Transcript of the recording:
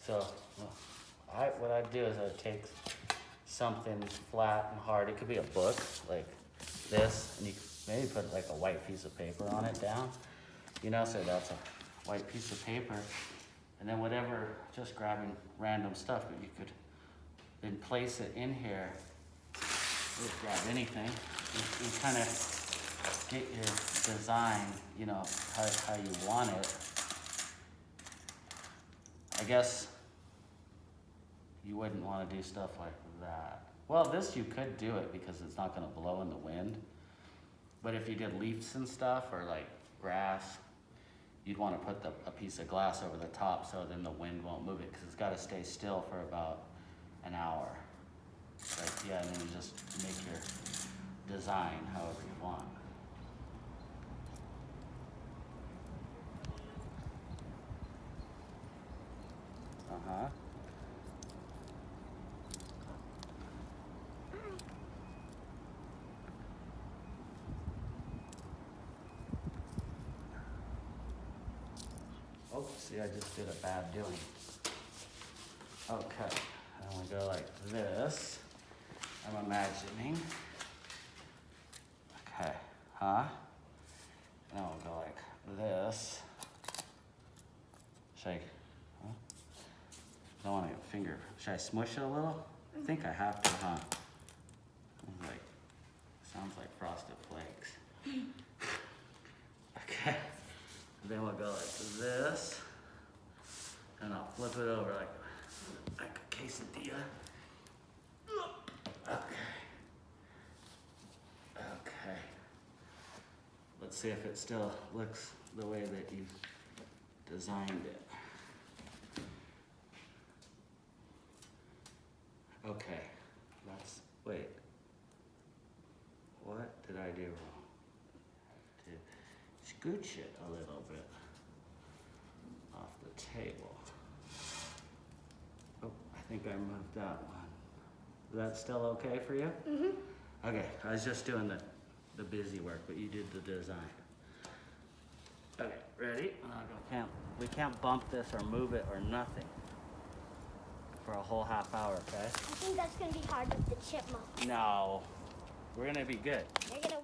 So what I do is I take something flat and hard. It could be a book like this, and you could maybe put like a white piece of paper on it down, you know, so that's a white piece of paper. And then whatever, just grabbing random stuff, but you could then place it in here. Just grab anything. You kind of get your design, you know, how you want it. I guess you wouldn't want to do stuff like that. Well, this you could do it because it's not going to blow in the wind. But if you did leaves and stuff or like grass, you'd want to put a piece of glass over the top so then the wind won't move it because it's got to stay still for about an hour. Like, yeah, and then you just make your design however you want. Uh-huh. Oh, see, I just did a bad doing. Okay, and we go like this. I'm imagining. Okay, huh? Now we'll go like this. Shake. Huh? Don't want to get finger. Should I smush it a little? I think I have to, huh? Like, sounds like frosted flakes. Okay. Then we'll go like this. And I'll flip it over like a quesadilla. Okay. Okay. Let's see if it still looks the way that you designed it. Okay. Wait. What did I do wrong? To scooch it a little bit off the table. Oh, I think I moved that one. Is that still okay for you? Mm-hmm. Okay, I was just doing the busy work, but you did the design. Okay, ready? We can't bump this or move it or nothing for a whole half hour, okay? I think that's gonna be hard with the chipmunk. No, we're gonna be good. They're gonna